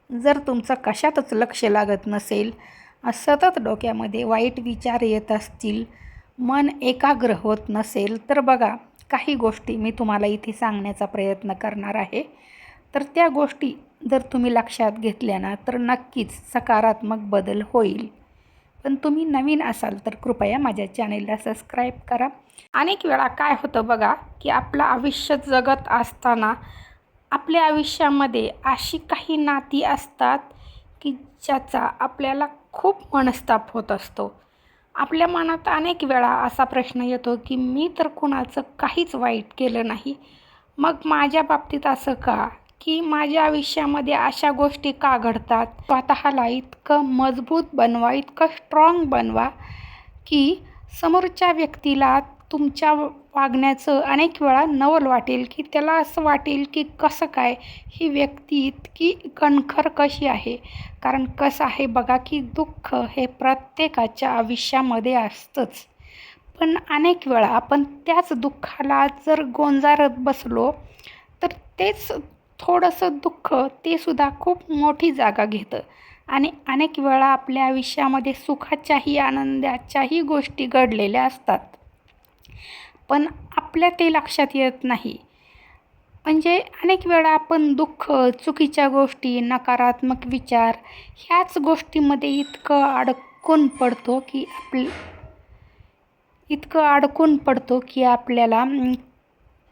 जर तुमचं कशातच लक्ष लागत नसेल, सतत डोक्यामध्ये वाईट विचार येत असतील, मन एकाग्र होत नसेल, तर बघा काही गोष्टी मी तुम्हाला इथे सांगण्याचा प्रयत्न करणार आहे. तर त्या गोष्टी जर तुम्ही लक्षात घेतल्या ना, तर नक्कीच सकारात्मक बदल होईल. पण तुम्ही नवीन असाल तर कृपया माझ्या चॅनेलला सबस्क्राईब करा. अनेक वेळा काय होतं बघा, की आपलं आयुष्य जगत असताना आपल्या आयुष्यामध्ये अशी काही नाती असतात, की ज्याचा आपल्याला खूप मनस्ताप होत असतो. आपल्या मनात अनेक वेळा असा प्रश्न येतो, की मी तर कुणाचं काहीच वाईट केलं नाही. मग माझ्या बाबतीत असं का? की माझ्या आयुष्यामध्ये अशा गोष्टी का घडतात? स्वतःला इतकं मजबूत बनवा, इतकं स्ट्रॉंग बनवा, की समोरच्या व्यक्तीला तुमच्या वागण्याचं अनेक वेळा नवल वाटेल, की त्याला असं वाटेल, की कसं काय ही व्यक्ती इतकी कणखर कशी आहे. कारण कसं आहे बघा, की दुःख हे प्रत्येकाच्या आयुष्यामध्ये असतंच. पण अनेक वेळा आपण त्याच दुःखाला जर गोंजारत बसलो, तर तेच थोडंसं दुःख ते सुद्धा खूप मोठी जागा घेतं. आणि अनेक वेळा आपल्या आयुष्यामध्ये सुखाच्याही आनंदाच्याही गोष्टी घडलेल्या असतात, पण आपल्या ते लक्षात येत नाही. म्हणजे अनेक वेळा आपण दुःख, चुकीच्या गोष्टी, नकारात्मक विचार ह्याच गोष्टीमध्ये इतकं अडकून पडतो की आपल्याला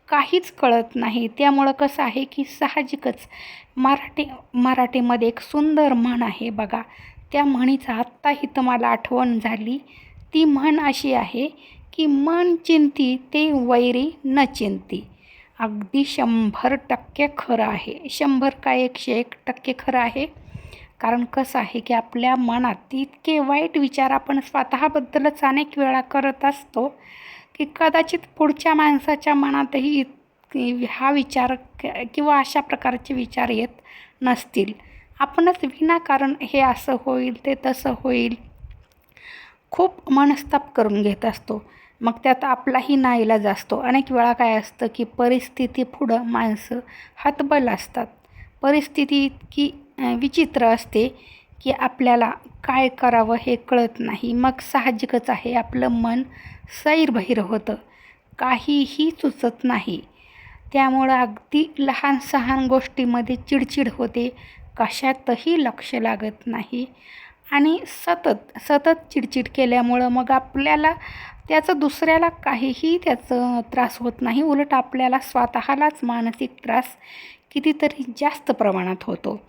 काहीच कळत नाही. त्यामुळं कसं आहे, की साहजिकच मराठीमध्ये एक सुंदर म्हण आहे बघा. त्या म्हणीचं आत्ता इथं मला आठवण झाली. ती म्हण अशी आहे, की मन चिंती ते वैरी न चिंती. अगदी 100% खरं आहे. 100 काय 101% खरं आहे. कारण कसं आहे, की आपल्या मनात इतके वाईट विचार आपण स्वतःबद्दलच अनेक वेळा करत असतो, की कदाचित पुढच्या माणसाच्या मनातही हा विचार किंवा अशा प्रकारचे विचार येत नसतील. आपणच विनाकारण हे असं होईल, ते तसं होईल, खूप मनस्ताप करून घेत असतो. मग त्यात आपलाही नाईलाज असतो. अनेक वेळा काय असतं, की परिस्थितीपुढं माणसं हतबल असतात. परिस्थिती इतकी विचित्र असते, की आपल्याला काय करावं हे कळत नाही. मग साहजिकच आहे आपलं मन सैरभैर होतं. काहीही सुचत नाही. त्यामुळं अगदी लहान-सहान गोष्टीमध्ये चिडचिड होते. कशातही लक्ष लागत नाही आणि सतत चिडचिड केल्यामुळं मग आपल्याला त्याचं दुसऱ्याला काहीही त्याचं त्रास होत नाही. उलट आपल्याला स्वतःलाच मानसिक त्रास कितीतरी जास्त प्रमाणात होतो.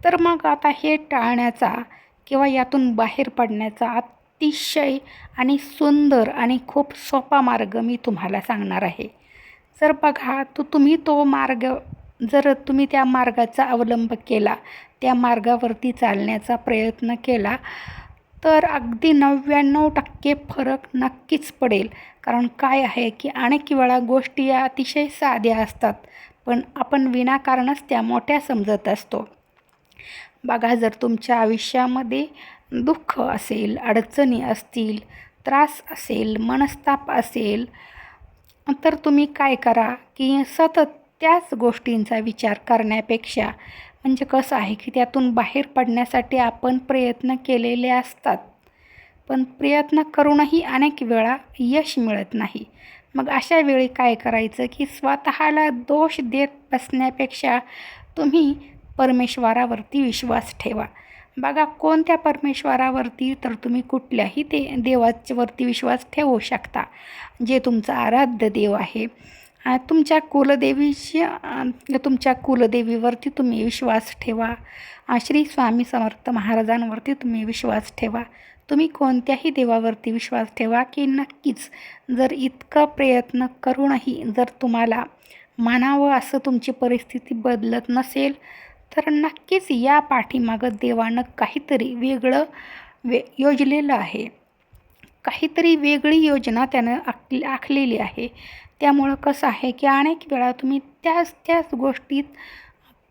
तर मग आता हे टाळण्याचा किंवा यातून बाहेर पडण्याचा अतिशय आणि सुंदर आणि खूप सोपा मार्ग मी तुम्हाला सांगणार आहे. जर बघा जर तुम्ही त्या मार्गाचा अवलंब केला, त्या मार्गावरती चालण्याचा प्रयत्न केला, तर अगदी 99% फरक नक्कीच पडेल. कारण काय आहे, की अनेक वेळा गोष्टी या अतिशय साध्या असतात, पण आपण विनाकारणच त्या मोठ्या समजत असतो. बघा, जर तुमच्या आयुष्यामध्ये दुःख असेल, अडचणी असतील, त्रास असेल, मनस्ताप असेल, तर तुम्ही काय करा, की सतत त्याच गोष्टींचा विचार करण्यापेक्षा म्हणजे कसं आहे, की त्यातून बाहेर पडण्यासाठी आपण प्रयत्न केलेले असतात. पण प्रयत्न करूनही अनेक वेळा यश मिळत नाही. मग अशा वेळी काय करायचं, की स्वतःला दोष देत बसण्यापेक्षा तुम्ही परमेश्वरावरती विश्वास ठेवा. बघा, कोणत्या परमेश्वरावरती तर तुम्ही कुठल्याही देवावरती विश्वास ठेवू शकता. जे तुमचा आराध्य देव आहे. तुमच्या कुलदेवीवरती तुम्ही विश्वास ठेवा. श्री स्वामी समर्थ महाराजांवरती तुम्ही विश्वास ठेवा. तुम्ही कोणत्याही देवावरती विश्वास ठेवा, की नक्कीच जर इतकं प्रयत्न करूनही जर तुम्हाला म्हणावं असं तुमची परिस्थिती बदलत नसेल, तर नक्कीच या पाठीमागं देवानं काहीतरी वेगळं योजलेलं आहे. काहीतरी वेगळी योजना त्यानं आखलेली आहे. त्यामुळं कसं आहे, की अनेक वेळा तुम्ही त्याच गोष्टीत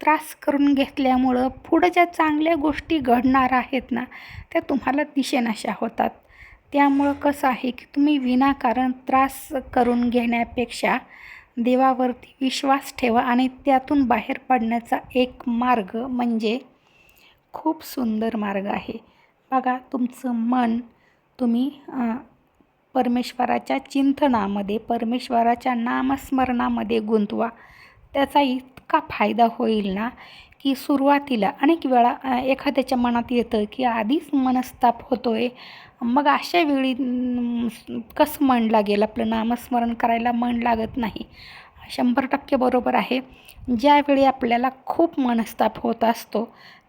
त्रास करून घेतल्यामुळं पुढं ज्या चांगल्या गोष्टी घडणार आहेत ना, त्या तुम्हाला दिसेनाशा होतात. त्यामुळं कसं आहे, की तुम्ही विनाकारण त्रास करून घेण्यापेक्षा देवावरती विश्वास ठेवा आणि त्यातून बाहेर पडण्याचा एक मार्ग म्हणजे खूप सुंदर मार्ग आहे. बघा, तुमचं मन तुम्ही परमेश्वराच्या चिंतनामध्ये, परमेश्वराच्या नामस्मरणामध्ये गुंतवा. त्याचा इतका फायदा होईल ना, की सुरुवातीला अनेक वेळा एखाद्याच्या मनात येतं की आधीच मनस्ताप होतो आहे, मग अशा वेळी कसं मन लागेल, आपलं नामस्मरण करायला मन लागत नाही. 100% बरोबर आहे. ज्यावेळी आपल्याला खूप मनस्ताप होत असतो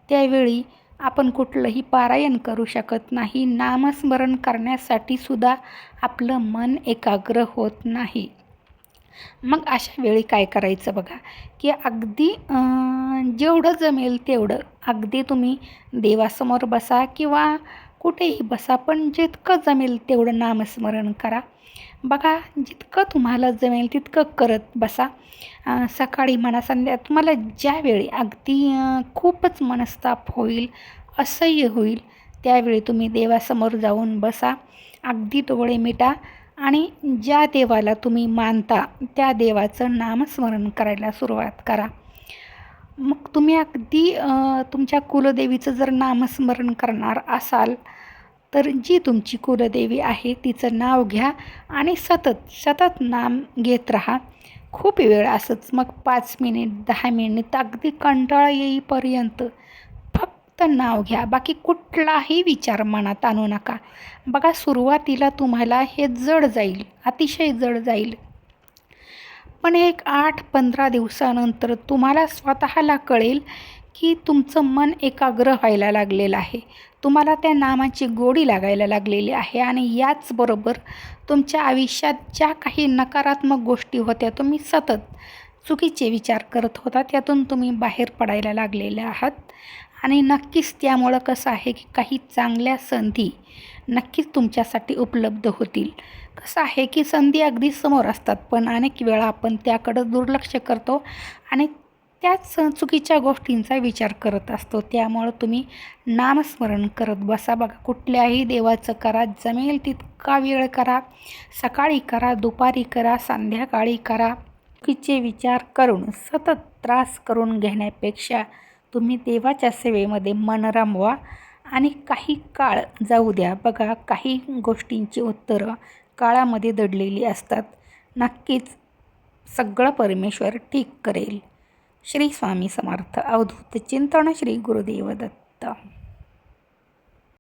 त्यावेळी आपण कुठलंही पारायण करू शकत नाही. नामस्मरण करण्यासाठी सुद्धा आपलं मन एकाग्र होत नाही. मग अशा वेळी काय करायचं बघा, की अगदी जेवढं जमेल तेवढं अगदी तुम्ही देवासमोर बसा किंवा कुठेही बसा, पण जितकं जमेल तेवढं नामस्मरण करा. बघा, जितकं तुम्हाला जमेल तितकं करत बसा. सकाळी म्हणा, संध्या तुम्हाला ज्यावेळी अगदी खूपच मनस्ताप होईल, असह्य होईल, त्यावेळी तुम्ही देवासमोर जाऊन बसा. अगदी डोळे मिटा आणि ज्या देवाला तुम्ही मानता त्या देवाचं नामस्मरण करायला सुरुवात करा. मग तुम्ही अगदी तुमच्या कुलदेवीचं जर नामस्मरण करणार असाल तर जी तुमची कुलदेवी आहे तिचं नाव घ्या आणि सतत सतत नाम घेत राहा. खूप वेळ असंच, मग 5 मिनिट, 10 मिनिट, अगदी कंटाळा येईपर्यंत फक्त नाव घ्या. बाकी कुठलाही विचार मनात आणू नका. बघा, सुरुवातीला तुम्हाला हे जड जाईल, अतिशय जड जाईल, पण एक 8-15 दिवसानंतर तुम्हाला स्वतःला कळेल की तुमचं मन एकाग्र व्हायला लागलेलं आहे. तुम्हाला त्या नामाची गोडी लागायला लागलेली आहे आणि याचबरोबर तुमच्या आयुष्यात ज्या काही नकारात्मक गोष्टी होत्या, तुम्ही सतत चुकीचे विचार करत होता, त्यातून तुम्ही बाहेर पडायला लागलेले आहात. आणि नक्कीच त्यामुळं कसं आहे की काही चांगल्या संधी नक्कीच तुमच्यासाठी उपलब्ध होतील. कसं आहे की संधी अगदी समोर असतात, पण अनेक वेळा आपण त्याकडं दुर्लक्ष करतो आणि त्याच चुकीच्या गोष्टींचा विचार करत असतो. त्यामुळं तुम्ही नामस्मरण करत बसा. बघा, कुठल्याही देवाचं करा, जमेल तितका वेळ करा. सकाळी करा, दुपारी करा, संध्याकाळी करा. चुकीचे विचार करून सतत त्रास करून घेण्यापेक्षा तुम्ही देवाच्या सेवेमध्ये मन रमवा आणि काही काळ जाऊ द्या. बघा, काही गोष्टींची उत्तरं काळामध्ये दडलेली असतात. नक्कीच सगळं परमेश्वर ठीक करेल. श्री स्वामी समर्थ. अवधूत चिंतन. श्री गुरुदेव दत्त.